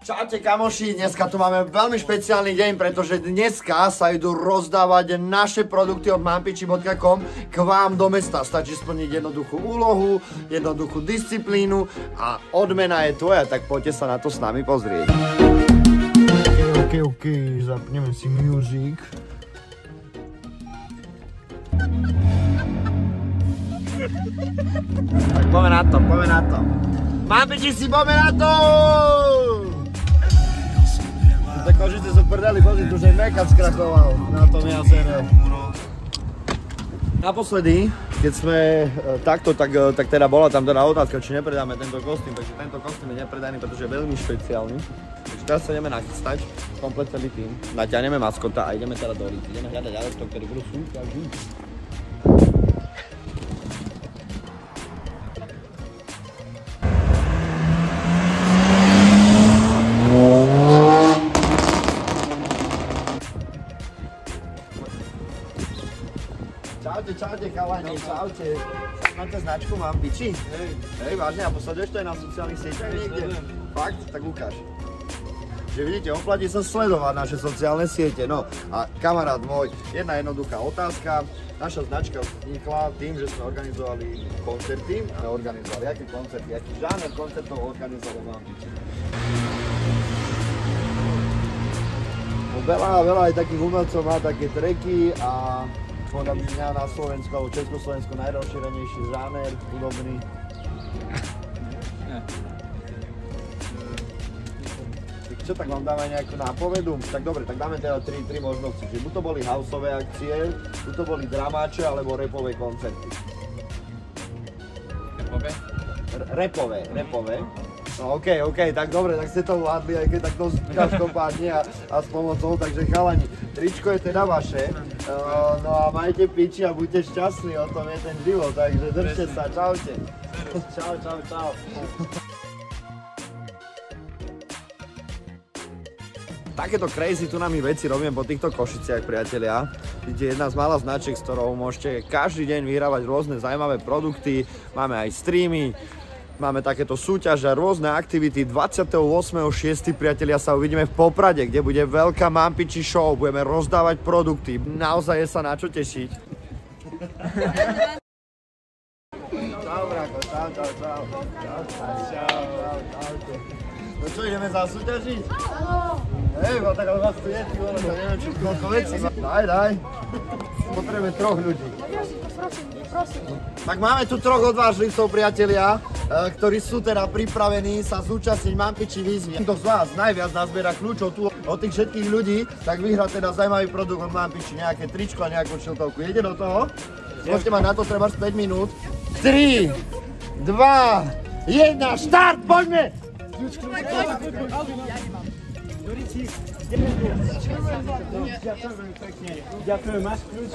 Čaute kamoši, dneska tu máme veľmi špeciálny deň, pretože dneska sa idú rozdávať naše produkty od mampichi.com k vám do mesta. Stačí splniť jednoduchú úlohu, jednoduchú disciplínu a odmena je tvoja, tak poďte sa na to s nami pozrieť. OK, zapneme si music. Tak poďme na to. Mampichi si, poďme na to! Tak kožice sú prdeli, pozri, tu už aj make-up skrachoval na tom jazere. Naposledy, keď sme takto, tak teda bola tam teda otázka, či nepredáme tento kostým, takže tento kostým je nepredajný, pretože je veľmi špeciálny. Takže teraz sa ideme nachystať, komplet celý tým, naťahneme maskota a ideme teda do ulici. Ideme hľadať adeptov, ktorí budú súťažiť. Čaute chalani, čaute. Máte značku Mampichi? Hej, vážne, a posleduješ to aj na sociálnych sieťach niekde? Fakt? Tak ukáž. Že vidíte, oplatí sa sledovať naše sociálne siete. No a kamarát môj, jedna jednoduchá otázka. Naša značka vznikla tým, že sme organizovali koncerty. Aký koncerty, aký žáner koncertov organizoval Mampichi. Veľa aj takých umelcov má také tracky a podľa mňa na Slovensku alebo Československu najrozšírenejší žáner hudobný. Čo, tak vám dáme nejakú nápovedu? Tak dobre, tak dáme teda tri možnosti. Buď to boli houseové akcie, buď to boli dramáče, alebo rapové koncerty. Rapové? Rapové. No OK, tak dobre, tak ste to vládli, aj keď tak to ťažko padne a s pomocou, takže chalani, tričko je teda vaše, no a majte piči a buďte šťastní, o tom je ten život, takže držte sa, čaute. Čau. Takéto crazy tunami veci robíme po týchto Košiciach, priatelia. Vidíte, jedna z mála značiek, s ktorou môžete každý deň vyhrávať rôzne zaujímavé produkty, máme aj streamy, máme takéto súťaže a rôzne aktivity. 28.6. priatelia sa uvidíme v Poprade, kde bude veľká Mampichi show. Budeme rozdávať produkty. Naozaj je sa na čo tešiť. Čau, brako, čau. No čo, ideme zasúťažiť? Hej, tak ale vás tu je, ty vole, neviem čo, koľko vecí. Daj. Potrebujeme troch ľudí. Prosím. Tak máme tu troch odvážlivcov, priatelia, ktorí sú teda pripravení sa zúčastniť Mampichi výzvy. Kto z vás najviac nazbiera kľúčov tu od tých všetkých ľudí, tak vyhrá teda zaujímavý produkt od Mampichi, nejaké tričko a nejakú šiltovku. Idete do toho? Môžete mať na to treba 5 minút. 3, 2, 1, štart, poďme! Ďakujem, máš kľúč?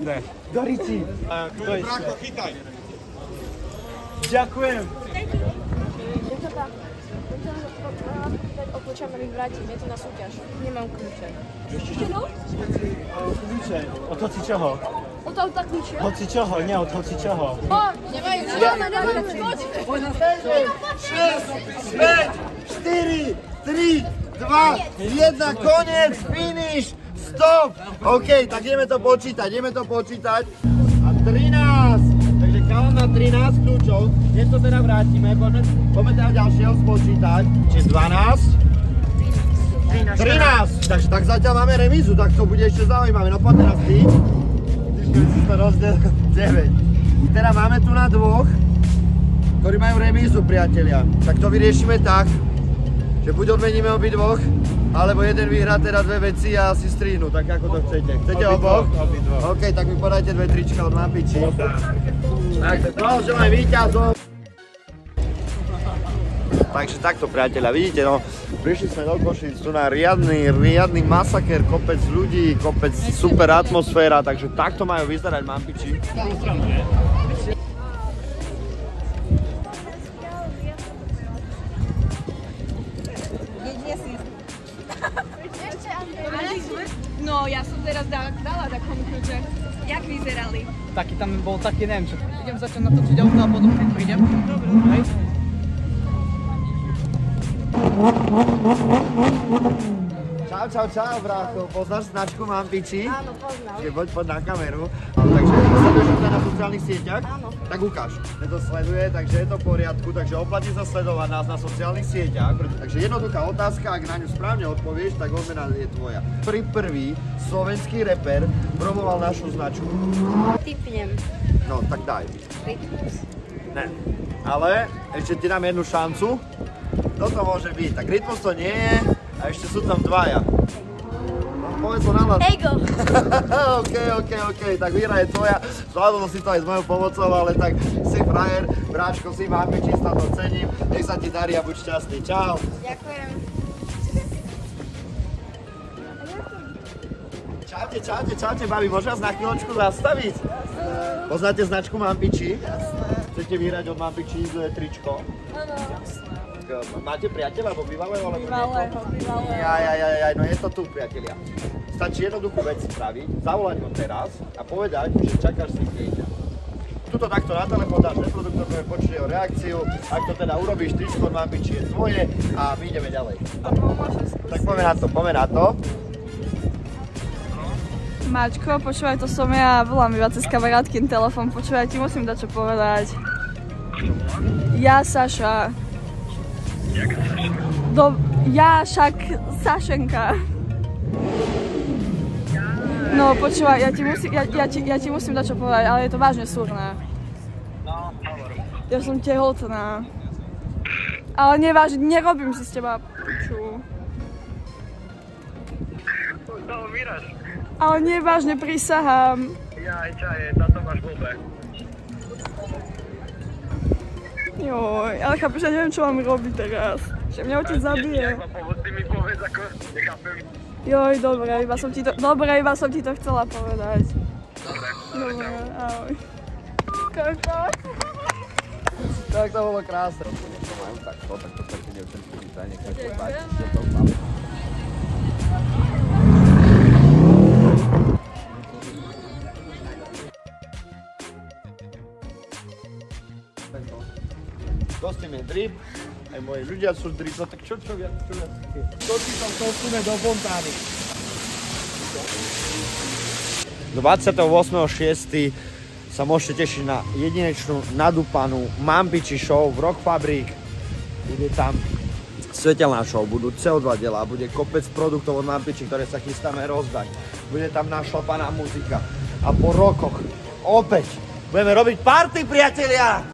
Ne. Dorici. Kto ešte? Brácho, chytaj. Ďakujem. Kľúčami mi vrátim, je to na súťaž. Nemám kľúče. Kľúče? Od hoci čoho? Od auta kľúče? Hoci čoho? Nie, od hoci čoho? Nemajú kľúče. 6, 5, 4, 3, 2, 1, koniec, finish, stop! OK, tak ideme to počítať. A 13, takže chalan má 13 kľúčov, dnes to teda vrátime, poďme teda ďalšieho spočítať. Čiže 12, 13, takže tak zatiaľ máme remízu, tak to bude ešte zaujímavé, no poď teraz ty. Tyškovi si to rozdiel 9. Teda máme tu na dvoch, ktorí majú remízu, priatelia, tak to vyriešime tak, že buď odmeníme obidvoch, alebo jeden vyhrá teda dve veci a si strínu, tak ako to chcete. Chcete oboch? OK, tak mi podajte dve trička od Mampichi. Takže blahoželám víťazom. Takže takto, priateľa, vidíte, no, prišli sme do Košíc, tu na riadny masaker, kopec ľudí, kopec super atmosféra, takže takto majú vyzerať Mampichi. No, ja som teraz dala takomu kľúče. Jak vyzerali? Taký tam bol taký, neviem čo. Idem začať natočiť auto a potom keď prídem. Dobre. Čau, brácho. Poznáš značku Mampiči? Áno, poznám. Poď na kameru. Takže sleduješ to na sociálnych sieťach? Áno. Tak ukáž. Mne to sleduje, takže je to v poriadku, takže oplatí sa sledovať nás na sociálnych sieťach. Takže jednoduchá otázka, ak na ňu správne odpovieš, tak odmena je tvoja. Prvý slovenský reper promoval našu značku. Typnem. No, tak daj. Rytmus. Ne. Ale ešte ti dám jednu šancu. Toto môže byť. Tak Rytmus to nie je a ešte sú tam dvaja. No, povedz to na hlas. Ego. OK, tak výhra je tvoja. Zvládol si to aj s mojou pomocou, ale tak si frajer, bráčko, si Mampiči, to cením. Nech sa ti darí a buď šťastný. Čau. Ďakujem. Čaute, babi, môžem vás na chvíľočku zastaviť? Poznáte značku Mampiči? Chcete vyhrať od Mampiči tričko? Áno. Máte priateľa, alebo bývalého? Bývalého. Jaj, no je to tu, priatelia. Stačí jednoduchú vec spraviť, zavolať ho teraz a povedať, že čakáš si dieťa. Tuto takto na telefón dáš reproduktor, počuje jeho reakciu, ak to teda urobíš, tričko od Mampiči je tvoje a my ideme ďalej. Tak poďme na to. Mačko, počúvaj, to som ja, volám iba cez kamarátkin telefón, počúvaj, ti musím dať čo povedať. Ja, Saša. Ja, však Sašenka. No, počúvaj, ja ti musím dať čo povedať, ale je to vážne súrne. Ja som tehotná. Ale nevážne, nerobím si s teba piču. Ale nevážne, prisahám. táto máš blbé. Joj, ale chápeš, ja neviem, čo mám robiť teraz. Že mňa otec zabije. Jak mám pomôcť, ty mi povedz, ako nechápem. Joj, dobre, iba som ti to chcela povedať. Dobre, ahoj. Kokos. Tak to bolo krásne. Takto také devčenské vítaj, nech sa ti páči. Dostím je drip, aj moji ľudia sú drip, no tak čo viac? Skočí som kostume do fontány. 28.6. sa môžete tešiť na jedinečnú, nadúpanú Mampiči show v Rock Fabrik. Bude tam svetelná show, budú CO2 diela, bude kopec produktov od Mampiči, ktoré sa chystáme rozdať. Bude tam našlapaná muzika. A po rokoch opäť budeme robiť party, priatelia!